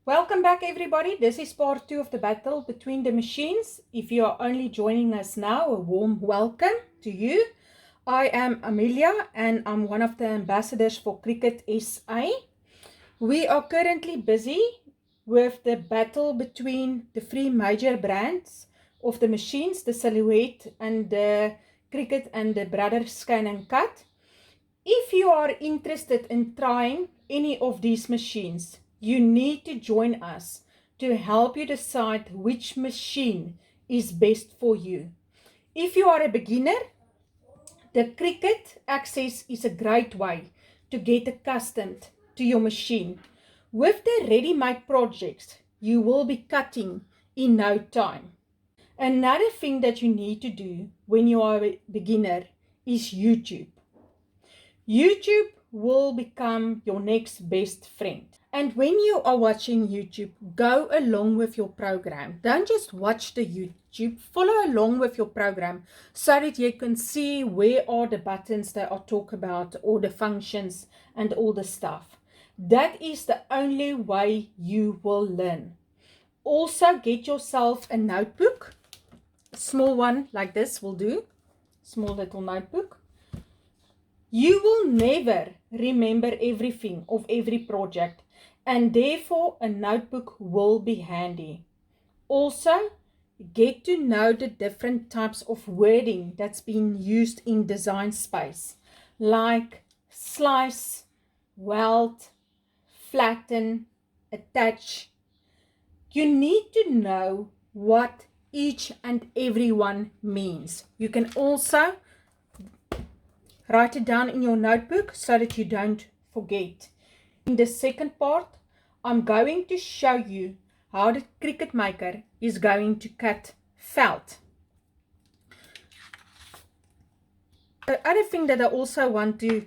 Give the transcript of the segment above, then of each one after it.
Welcome back everybody. This is part 2 of the battle between the machines. If you are only joining us now, a warm welcome to you. I am Amelia and I'm one of the ambassadors for Cricut SA. We are currently busy with the battle between the three major brands of the machines, the Silhouette and the Cricut and the Brothers Scan and Cut. If you are interested in trying any of these machines, you need to join us to help you decide which machine is best for you. If you are a beginner, the Cricut Access is a great way to get accustomed to your machine. With the ready-made projects, you will be cutting in no time. Another thing that you need to do when you are a beginner is YouTube. YouTube will become your next best friend. And when you are watching YouTube, go along with your program. Don't just watch the YouTube, follow along with your program so that you can see where are the buttons that I talk about, or the functions and all the stuff. That is the only way you will learn. Also, get yourself a notebook. A small one like this will do. Small little notebook. You will never remember everything of every project, and therefore a notebook will be handy. Also, get to know the different types of wording that's been used in design space, like slice, weld, flatten, attach. You need to know what each and every one means. You can also write it down in your notebook so that you don't forget. In the second part, I'm going to show you how the Cricut Maker is going to cut felt. The other thing that I also want to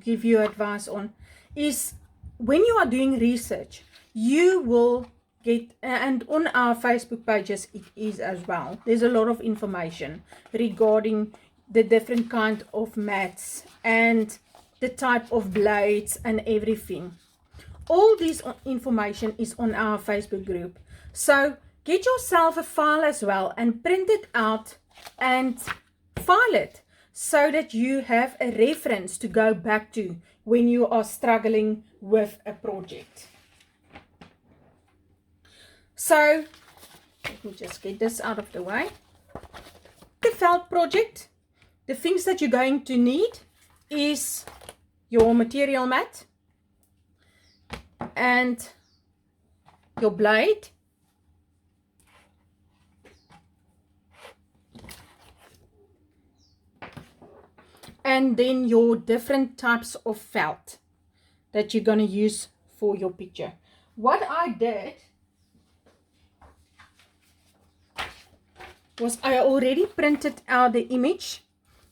give you advice on is when you are doing research, you will get, and on our Facebook pages it is as well, there's a lot of information regarding the different kind of mats and the type of blades and everything. All this information is on our Facebook group. So get yourself a file as well and print it out and file it so that you have a reference to go back to when you are struggling with a project. So let me just get this out of the way. The felt project. The things that you're going to need is your material mat and your blade, and then your different types of felt that you're going to use for your picture. What I did was I already printed out the image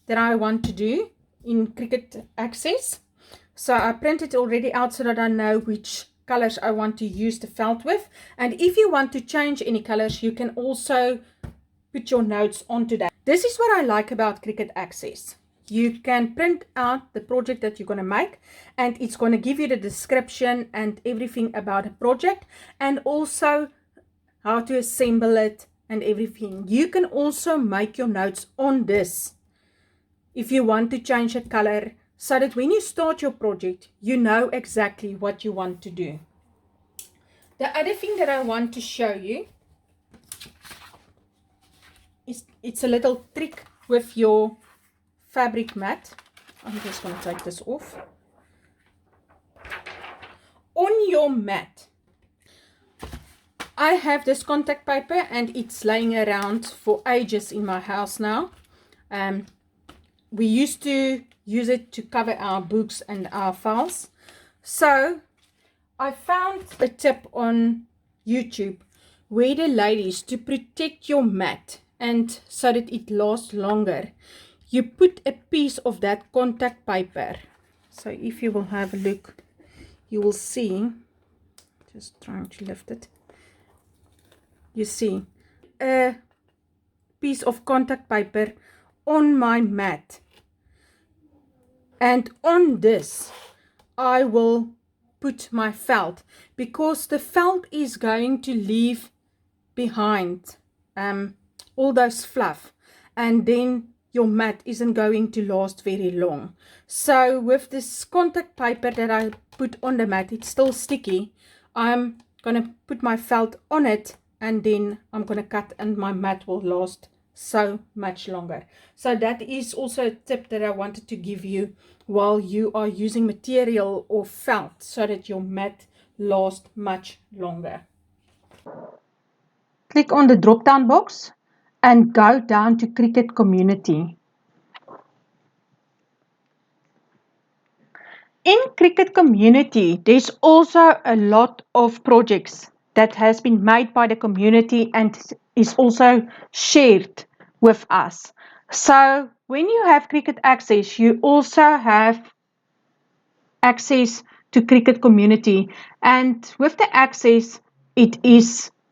that I want to do in Cricut Access. So I printed already out so that I know which colors I want to use the felt with. And if you want to change any colors, you can also put your notes onto that. This is what I like about Cricut Access. You can print out the project that you're going to make, and it's going to give you the description and everything about the project, and also how to assemble it and everything. You can also make your notes on this if you want to change a color, so that when you start your project, you know exactly what you want to do. The other thing that I want to show you is it's a little trick with your fabric mat. I'm just going to take this off. On your mat, I have this contact paper and it's laying around for ages in my house now. We used to use it to cover our books and our files. So I found a tip on YouTube where the ladies, to protect your mat and so that it lasts longer, you put a piece of that contact paper. So if you will have a look, you will see, just trying to lift it, you see a piece of contact paper on my mat, and on this I will put my felt, because the felt is going to leave behind all those fluff, and then your mat isn't going to last very long. So with this contact paper that I put on the mat, it's still sticky. I'm gonna put my felt on it, and then I'm gonna cut, and my mat will last so much longer. So that is also a tip that I wanted to give you while you are using material or felt, so that your mat lasts much longer. Click on the drop down box and go down to Cricut Community. In Cricut Community, there's also a lot of projects that has been made by the community and is also shared with us. So when you have Cricut Access, you also have access to Cricut Community, and with the access,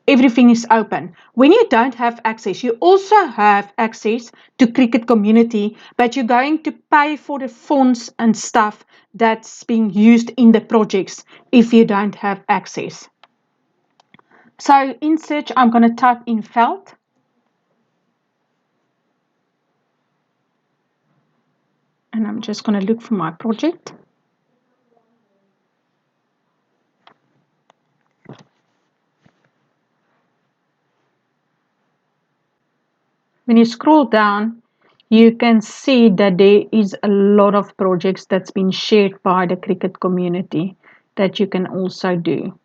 everything is open. When you don't have access, you also have access to Cricut Community, but you're going to pay for the fonts and stuff that's being used in the projects if you don't have access. So in search, I'm going to type in felt. And I'm just going to look for my project. When you scroll down, you can see that there is a lot of projects that's been shared by the Cricut community that you can also do.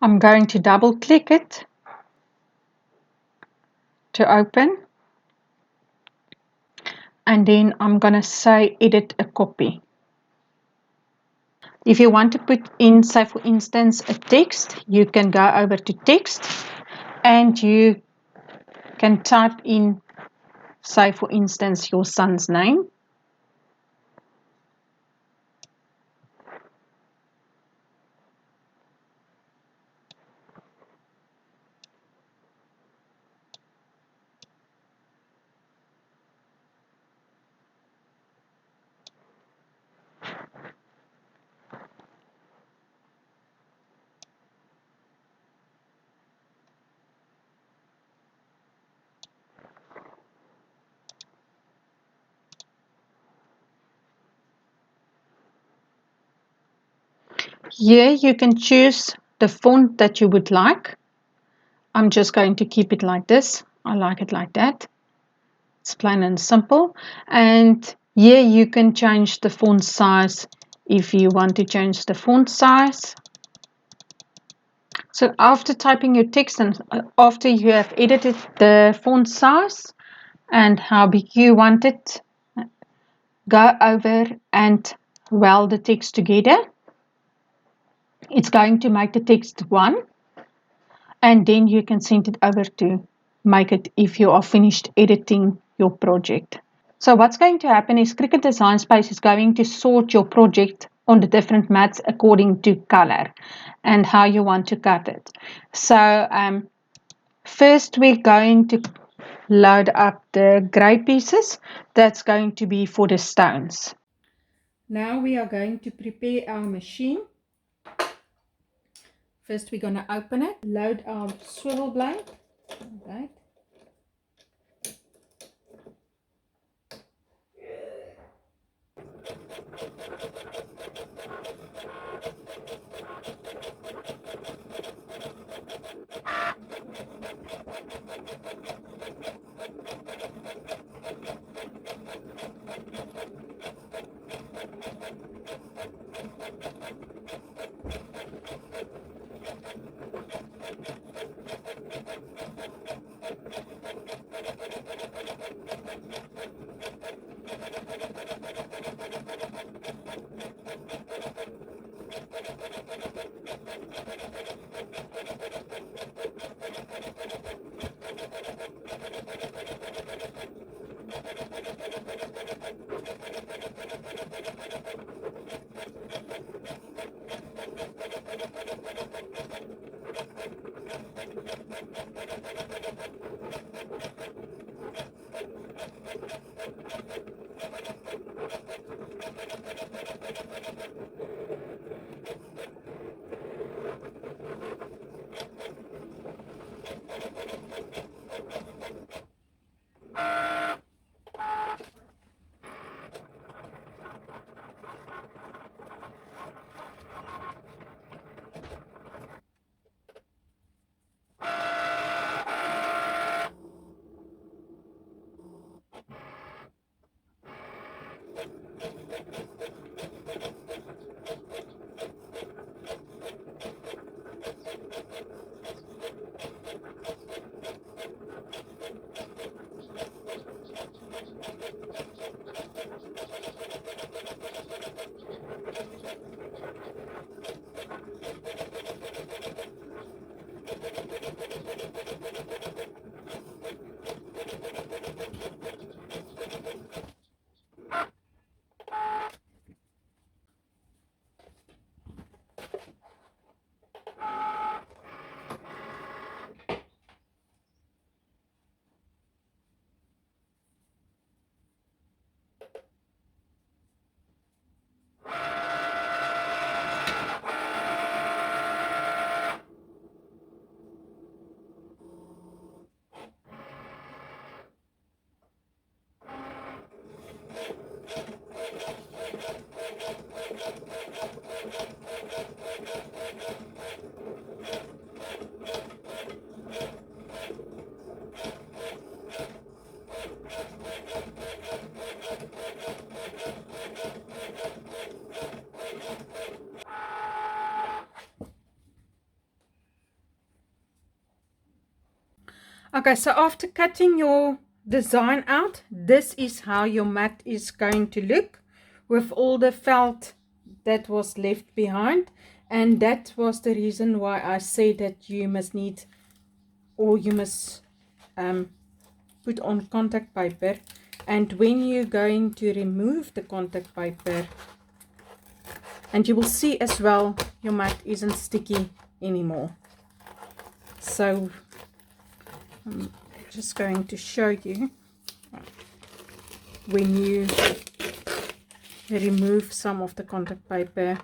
I'm going to double click it to open, and then I'm going to say edit a copy. If you want to put in, say for instance, a text, you can go over to text and you can type in, say for instance, your son's name. Here you can choose the font that you would like. I'm just going to keep it like this. I like it like that. It's plain and simple. And here you can change the font size if you want to change the font size. So after typing your text and after you have edited the font size and how big you want it, go over and weld the text together. It's going to make the text one, and then you can send it over to make it if you are finished editing your project. So what's going to happen is Cricut Design Space is going to sort your project on the different mats according to color and how you want to cut it. So first we're going to load up the gray pieces. That's going to be for the stones. Now we are going to prepare our machine. First we're going to open it, load our swivel blade. Right. Okay, so after cutting your design out, this is how your mat is going to look with all the felt that was left behind. And that was the reason why I say that you must need, or you must put on contact paper. And when you're going to remove the contact paper, and you will see as well, your mat isn't sticky anymore. So I'm just going to show you when you remove some of the contact paper,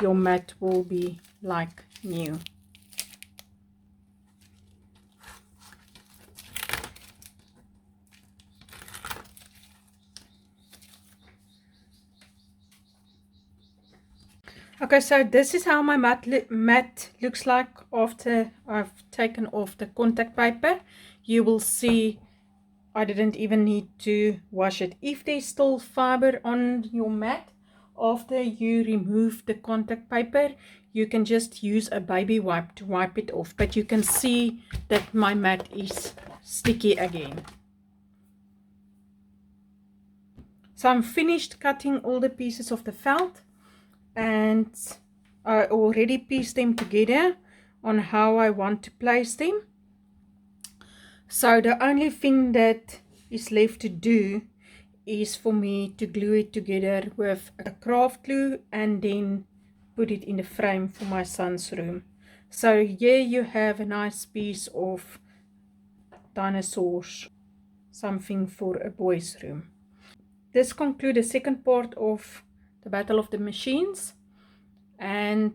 your mat will be like new. Okay, so this is how my mat looks like after I've taken off the contact paper. You will see I didn't even need to wash it. If there's still fiber on your mat after you remove the contact paper, you can just use a baby wipe to wipe it off. But you can see that my mat is sticky again. So I'm finished cutting all the pieces of the felt, and I already pieced them together on how I want to place them. So the only thing that is left to do is for me to glue it together with a craft glue and then put it in the frame for my son's room. So here you have a nice piece of dinosaurs, something for a boy's room. This concludes the second part of the Battle of the Machines, and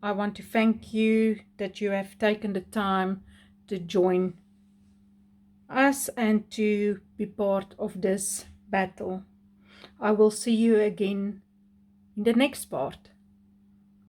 I want to thank you that you have taken the time to join us and to be part of this battle. I will see you again in the next part.